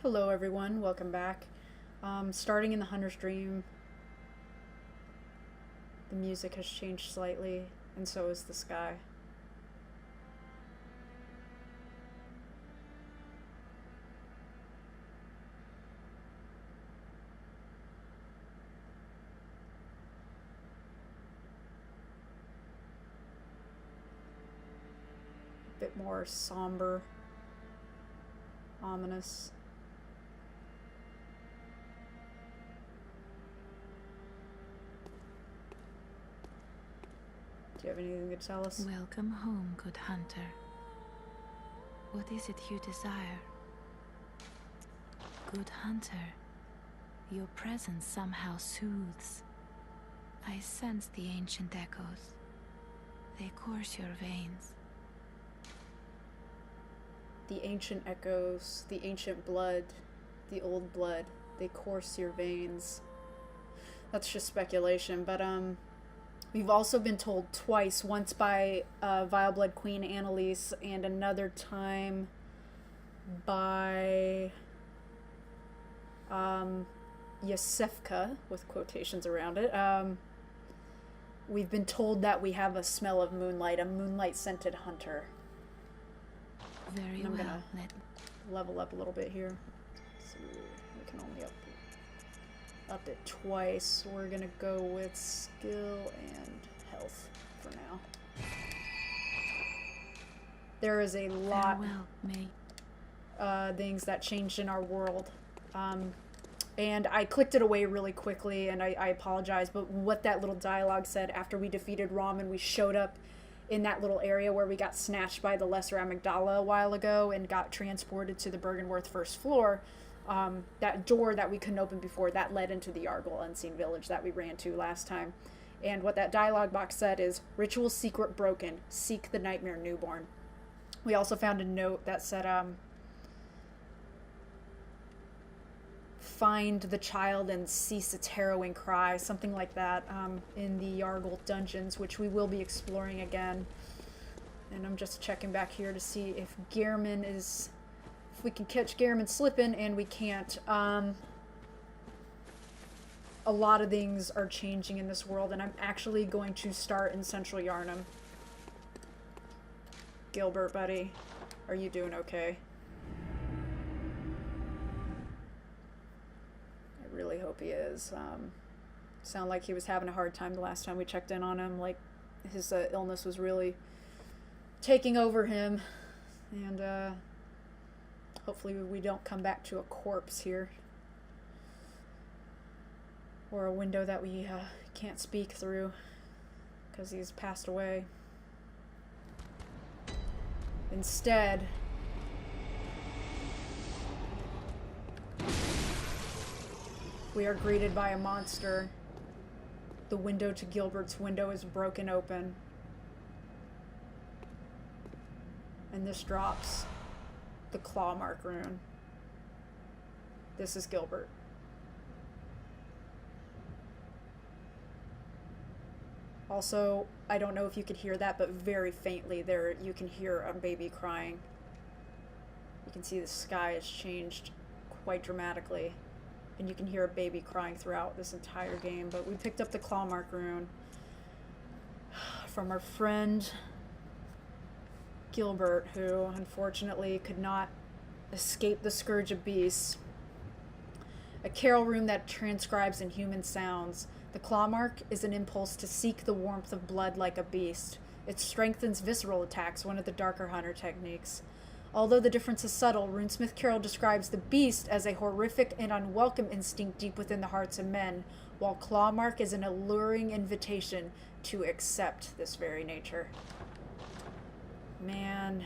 Hello everyone, welcome back. Starting in the Hunter's Dream, the music has changed slightly, and so is the sky. A bit more somber, ominous. Do you have anything to tell us? Welcome home, good hunter. What is it you desire? Good hunter, your presence somehow soothes. I sense the ancient echoes. They course your veins. The ancient echoes, the ancient blood, the old blood, they course your veins. That's just speculation, but we've also been told twice, once by Vile Blood Queen Annalise, and another time by Yosefka, with quotations around it. We've been told that we have a smell of moonlight, a moonlight-scented hunter. Very I'm well. gonna level up a little bit here. So we can only up it twice. We're gonna go with skill and health for now. There is a lot things that changed in our world. And I clicked it away really quickly, and I apologize, but what that little dialogue said after we defeated Rom and we showed up in that little area where we got snatched by the Lesser Amygdala a while ago and got transported to the Bergenworth first floor, that door that we couldn't open before, that led into the yahar'gul Unseen Village that we ran to last time. And what that dialogue box said is, "Ritual secret broken. Seek the nightmare newborn." We also found a note that said, "Find the child and cease its harrowing cry," something like that, in the yahar'gul dungeons, which we will be exploring again. And I'm just checking back here to see if if we can catch Gehrman slipping, and we can't. A lot of things are changing in this world, and I'm actually going to start in Central Yharnam. Gilbert, buddy, are you doing okay? I really hope he is. Sound like he was having a hard time the last time we checked in on him. Like, his illness was really taking over him. And hopefully we don't come back to a corpse here. Or a window that we can't speak through because he's passed away. Instead, we are greeted by a monster. The window to Gilbert's window is broken open. And this drops the claw mark rune. This is Gilbert. Also, I don't know if you could hear that, but very faintly there you can hear a baby crying. You can see the sky has changed quite dramatically. And you can hear a baby crying throughout this entire game. But we picked up the claw mark rune from our friend Gilbert, who unfortunately could not escape the scourge of beasts. A carol rune that transcribes in human sounds. The claw mark is an impulse to seek the warmth of blood like a beast. It strengthens visceral attacks, one of the darker hunter techniques. Although the difference is subtle, Runesmith Carol describes the beast as a horrific and unwelcome instinct deep within the hearts of men, while Clawmark is an alluring invitation to accept this very nature. Man.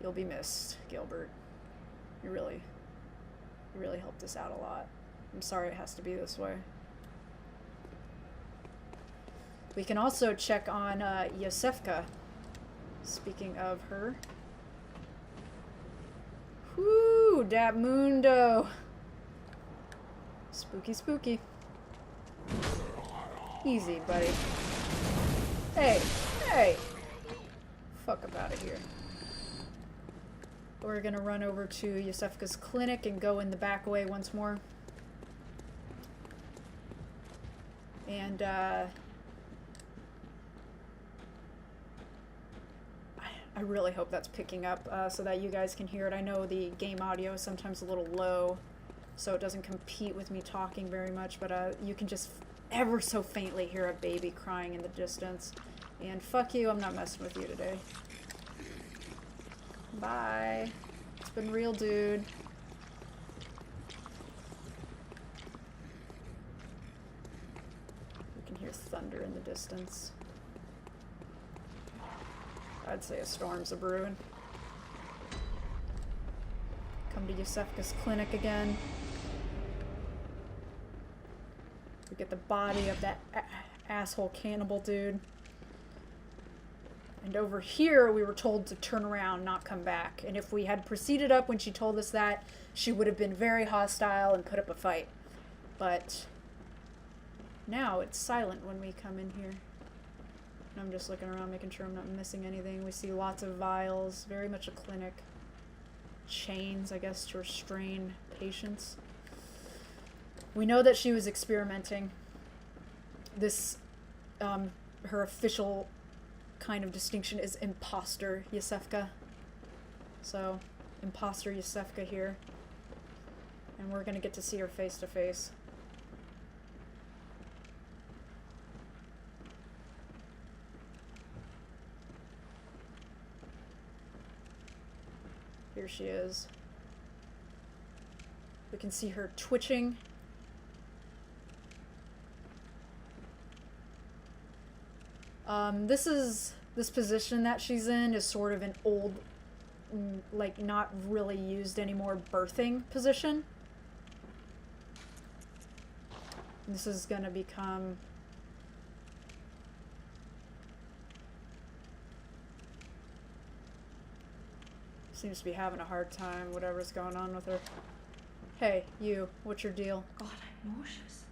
You'll be missed, Gilbert. You really helped us out a lot. I'm sorry it has to be this way. We can also check on Yosefka. Speaking of her. Whoo, dat mundo. Spooky, spooky. Easy, buddy. Hey, hey! Fuck up out of here. We're gonna run over to Yosefka's clinic and go in the back way once more. And, I really hope that's picking up so that you guys can hear it. I know the game audio is sometimes a little low, so it doesn't compete with me talking very much, but you can just ever so faintly hear a baby crying in the distance. And fuck you, I'm not messing with you today. Bye. It's been real, dude. You can hear thunder in the distance. I'd say a storm's a brewing. Come to Yosefka's clinic again. We get the body of that asshole cannibal dude. And over here, we were told to turn around, not come back. And if we had proceeded up when she told us that, she would have been very hostile and put up a fight. But now it's silent when we come in here. I'm just looking around, making sure I'm not missing anything. We see lots of vials, very much a clinic. Chains, I guess, to restrain patients. We know that she was experimenting. This, her official kind of distinction is imposter Yosefka. So, imposter Yosefka here. And we're gonna get to see her face to face. Here she is. We can see her twitching. This position that she's in is sort of an old, like not really used anymore birthing position. This is gonna become seems to be having a hard time, whatever's going on with her. Hey, you, what's your deal? God, I'm nauseous.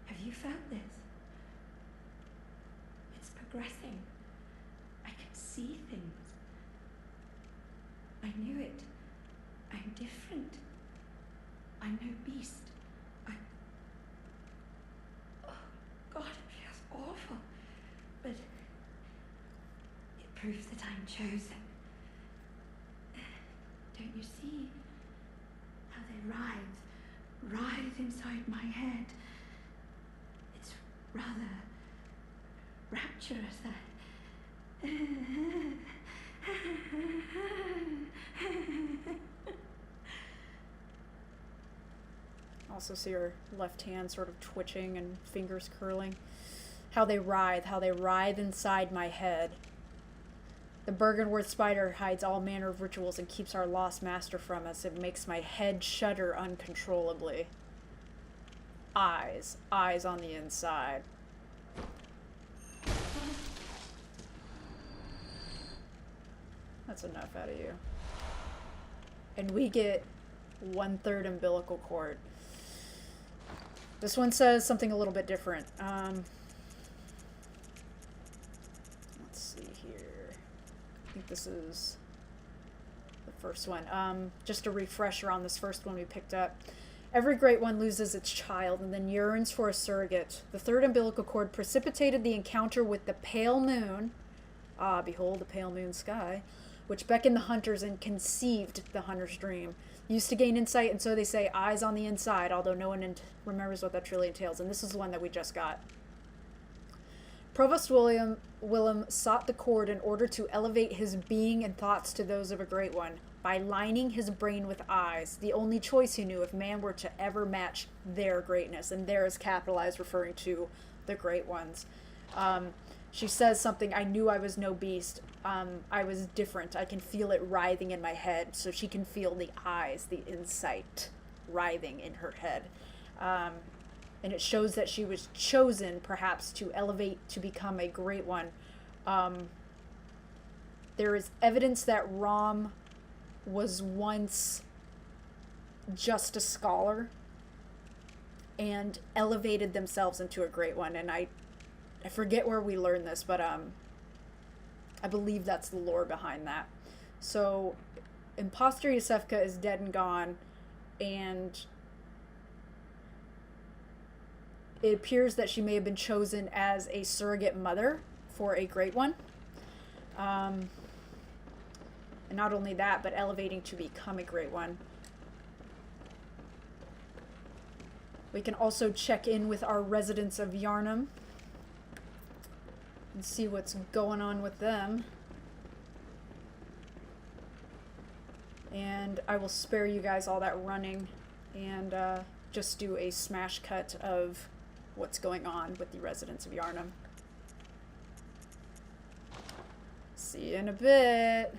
Have you felt this? It's progressing. I can see things. I knew it. I'm different. I'm no beast. Oh, God, it feels awful. But it proves that I'm chosen. Don't you see how they writhe inside my head? It's rather rapturous. Also see her left hand sort of twitching and fingers curling. How they writhe inside my head. The Bergenworth spider hides all manner of rituals and keeps our lost master from us. It makes my head shudder uncontrollably. Eyes on the inside. That's enough out of you. And we get 1/3 umbilical cord. This one says something a little bit different. Let's see here. I think this is the first one. Just a refresher on this first one we picked up. Every great one loses its child and then yearns for a surrogate. The third umbilical cord precipitated the encounter with the pale moon. Ah, behold the pale moon sky, which beckoned the hunters and conceived the hunter's dream. Used to gain insight, and so they say eyes on the inside, although no one remembers what that truly entails. And this is the one that we just got. Provost Willem sought the cord in order to elevate his being and thoughts to those of a great one, by lining his brain with eyes, the only choice he knew if man were to ever match their greatness. And there is capitalized, referring to the great ones. She says something, I knew I was no beast. I was different. I can feel it writhing in my head. So she can feel the eyes, the insight writhing in her head. And it shows that she was chosen, perhaps, to elevate to become a great one. There is evidence that Rom was once just a scholar and elevated themselves into a great one. And I I forget where we learned this, but I believe that's the lore behind that. So, Imposter Yusefka is dead and gone, and it appears that she may have been chosen as a surrogate mother for a Great One. And not only that, but elevating to become a Great One. We can also check in with our residents of Yarnum and see what's going on with them. And I will spare you guys all that running and just do a smash cut of what's going on with the residents of Yarnum. See you in a bit.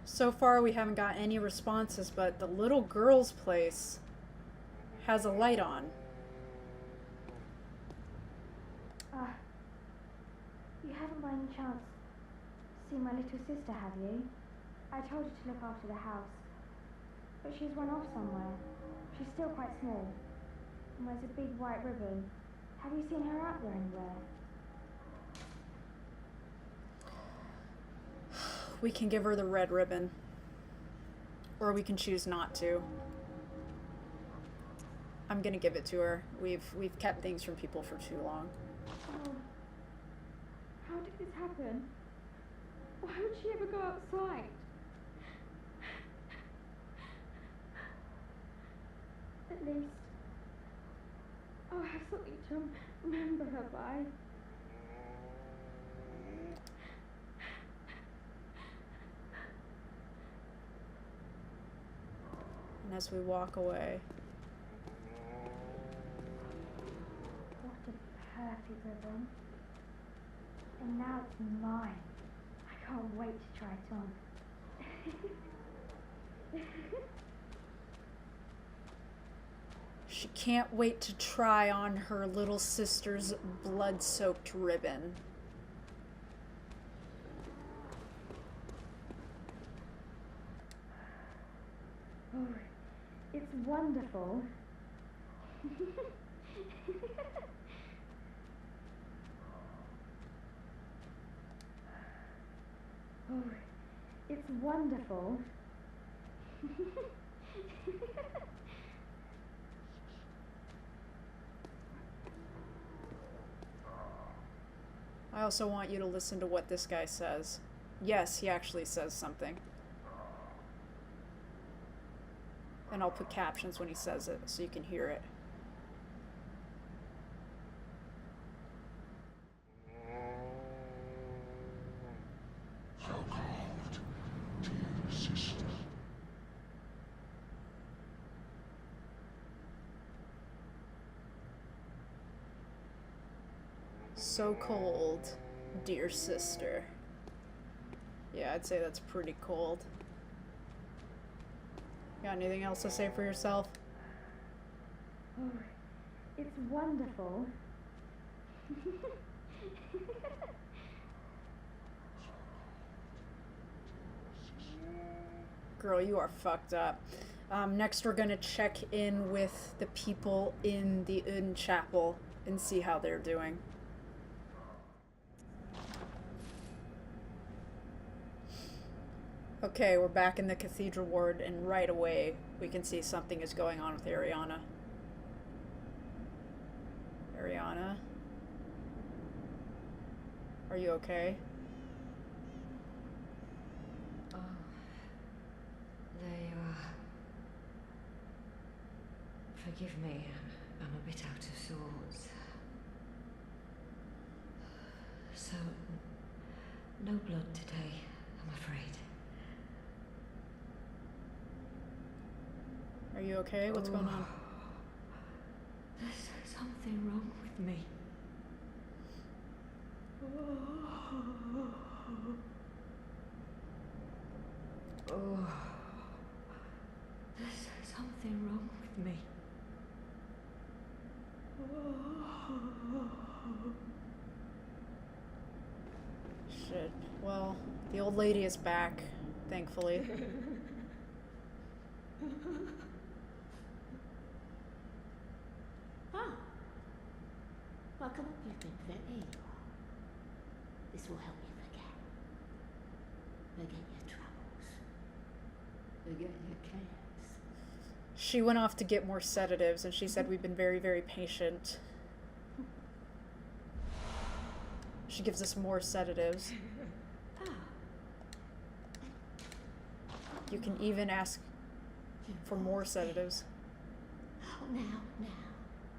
So far we haven't got any responses, but the little girl's place has a light on. You haven't by any chance seen my little sister, have you? I told her to look after the house, but she's run off somewhere. She's still quite small, and wears a big white ribbon. Have you seen her out there anywhere? We can give her the red ribbon, or we can choose not to. I'm gonna give it to her. We've kept things from people for too long. Oh, how did this happen? Why would she ever go outside? At least I'll have something to remember her by. And as we walk away, What a perfect ribbon. And now it's mine. I can't wait to try it on. she can't wait to try on her little sister's blood-soaked ribbon. Oh, it's wonderful. Oh, it's wonderful. I also want you to listen to what this guy says. Yes, he actually says something. And I'll put captions when he says it so you can hear it. So-called dear sister. So cold, dear sister. Yeah, I'd say that's pretty cold. Got anything else to say for yourself? Oh, it's wonderful. Girl, you are fucked up. Next we're gonna check in with the people in the Inn Chapel and see how they're doing. Okay, we're back in the cathedral ward, and right away we can see something is going on with Ariana. Ariana? Are you okay? Oh, there you are. Forgive me, I'm a bit out of sorts. So, no blood today, I'm afraid. Are you okay? What's going on? There's something wrong with me. Oh, there's something wrong with me. Shit. Well, the old lady is back, thankfully. Ah, welcome up, you've been there you are. This will help you forget. Forget your troubles. Forget your cares. She went off to get more sedatives, and she said we've been very, very patient. She gives us more sedatives. You can even ask for more sedatives. Oh, now,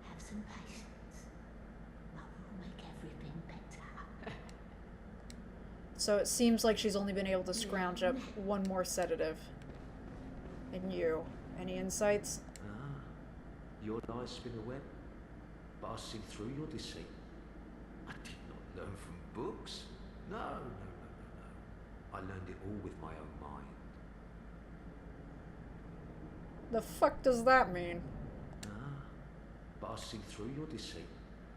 have some patience. Mother will make everything better. So it seems like she's only been able to scrounge up one more sedative. And you, any insights? Ah, your lies spin a web, but I see through your deceit. I did not learn from books. No. I learned it all with my own mind. The fuck does that mean? Ah, but I see through your deceit.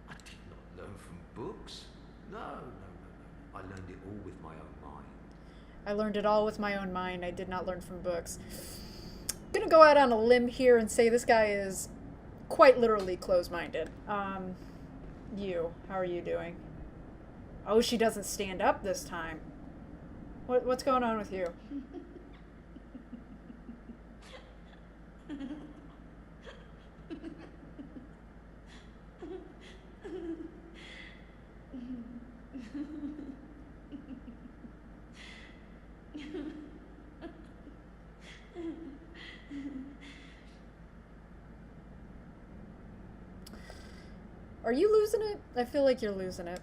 I did not learn from books. No. I learned it all with my own mind. I learned it all with my own mind. I did not learn from books. I'm gonna go out on a limb here and say this guy is quite literally close-minded. You, how are you doing? Oh, she doesn't stand up this time. What's going on with you? Are you losing it? I feel like you're losing it.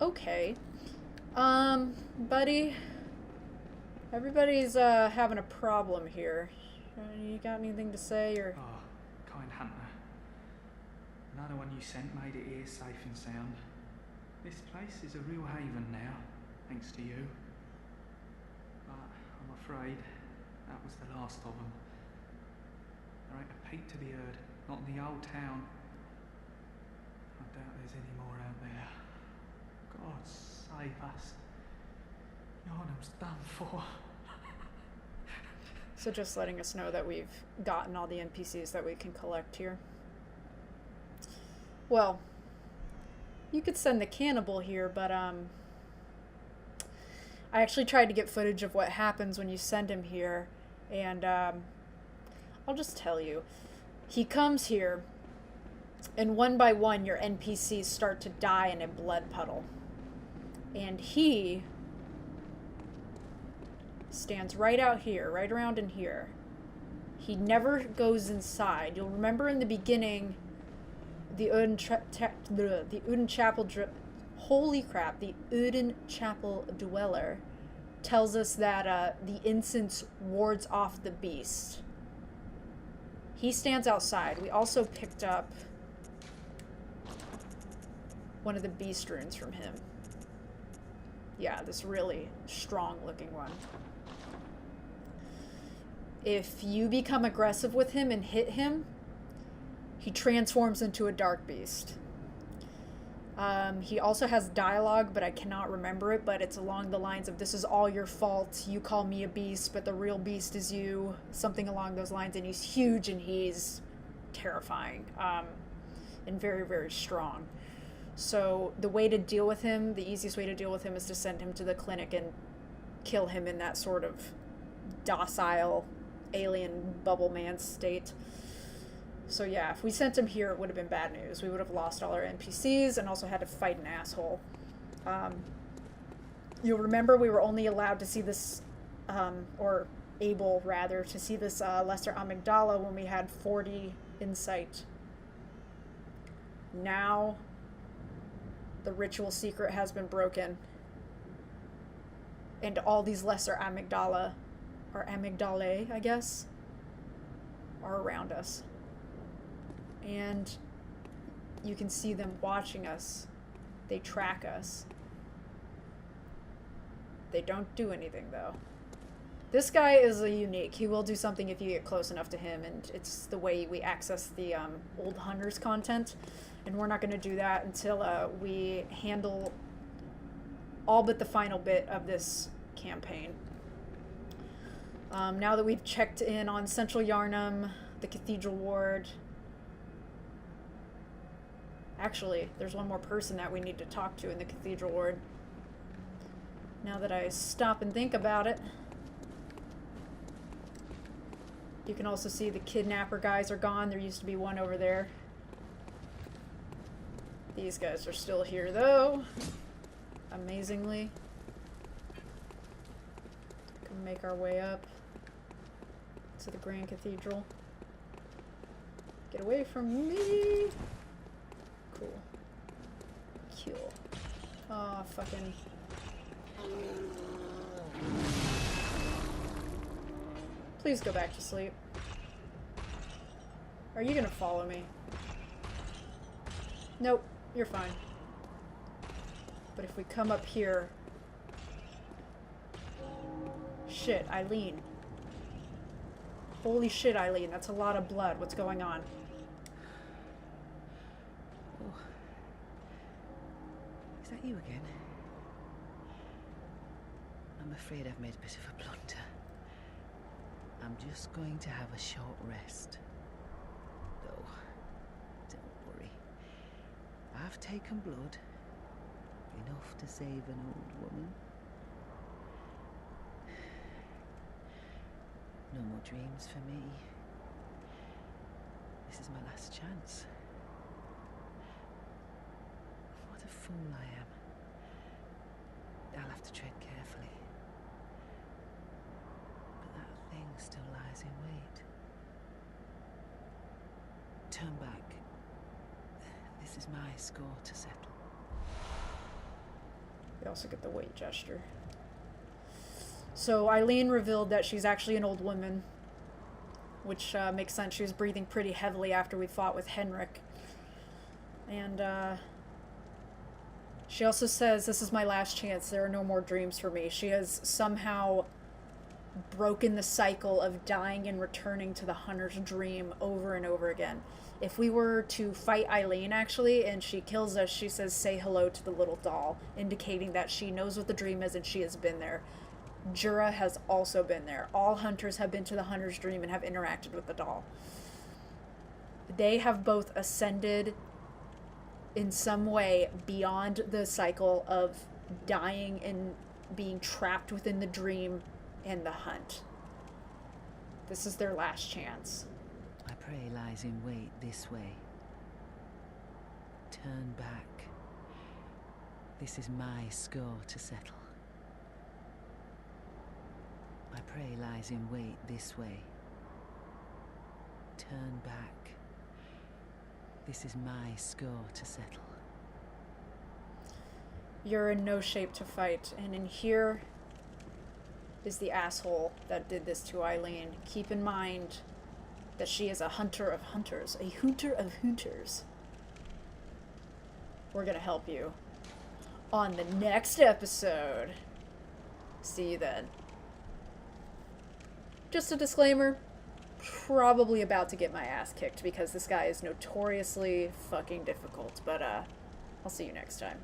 Okay. Buddy, everybody's having a problem here. You got anything to say, or? Oh, kind hunter. Another one you sent made it here safe and sound. This place is a real haven now, thanks to you. But I'm afraid that was the last of them. There ain't a peep to be heard, not in the old town. I doubt there's any more out there. God save us. Yarnum's done for. So just letting us know that we've gotten all the NPCs that we can collect here. Well, you could send the cannibal here, but I actually tried to get footage of what happens when you send him here, and I'll just tell you. He comes here, and one by one your NPCs start to die in a blood puddle. And he stands right out here, right around in here. He never goes inside. You'll remember in the beginning, the Uden Chapel... Holy crap, the Uden Chapel Dweller tells us that the incense wards off the beast. He stands outside. We also picked up one of the beast runes from him. Yeah, this really strong looking one. If you become aggressive with him and hit him, he transforms into a dark beast. He also has dialogue, but I cannot remember it, but it's along the lines of, this is all your fault, you call me a beast, but the real beast is you, something along those lines, and he's huge and he's terrifying, and very, very strong. So the way to deal with him, the easiest way to deal with him is to send him to the clinic and kill him in that sort of docile alien bubble man state. So yeah, if we sent him here, it would have been bad news. We would have lost all our NPCs and also had to fight an asshole. You'll remember we were only allowed to see this, or able rather, to see this lesser amygdala when we had 40 insight. Now The ritual secret has been broken. And all these lesser amygdala, or amygdalae, I guess, are around us. And you can see them watching us. They track us. They don't do anything, though. This guy is a unique. He will do something if you get close enough to him, and it's the way we access the old hunters content. And we're not going to do that until we handle all but the final bit of this campaign. Now that we've checked in on Central Yarnum, the Cathedral Ward... Actually, there's one more person that we need to talk to in the Cathedral Ward. Now that I stop and think about it. You can also see the kidnapper guys are gone. There used to be one over there. These guys are still here, though. Amazingly. Can make our way up to the Grand Cathedral. Get away from me! Cool. Cool. Oh, fucking... Please go back to sleep. Are you gonna follow me? Nope, you're fine. But if we come up here... Shit, Eileen. Holy shit, Eileen, that's a lot of blood. What's going on? Oh. Is that you again? I'm afraid I've made a bit of a blunder. I'm just going to have a short rest. Though, don't worry. I've taken blood. Enough to save an old woman. No more dreams for me. This is my last chance. What a fool I am. I'll have to tread carefully. But that thing still lies in wait. Turn back. This is my score to settle. We also get the wait gesture. So Eileen revealed that she's actually an old woman, which makes sense. She was breathing pretty heavily after we fought with Henrik. And she also says, this is my last chance. There are no more dreams for me. She has somehow broken the cycle of dying and returning to the hunter's dream over and over again. If we were to fight Eileen, actually, and she kills us, she says, say hello to the little doll, indicating that she knows what the dream is and she has been there. Jura has also been there. All hunters have been to the hunter's dream and have interacted with the doll. They have both ascended in some way beyond the cycle of dying and being trapped within the dream and the hunt. This is their last chance. My prey lies in wait this way. Turn back. This is my score to settle. My prey lies in wait this way. Turn back. This is my score to settle. You're in no shape to fight, and in here is the asshole that did this to Eileen. Keep in mind that she is a hunter of hunters. A hunter of hunters. We're gonna help you on the next episode. See you then. Just a disclaimer, probably about to get my ass kicked because this guy is notoriously fucking difficult, but I'll see you next time.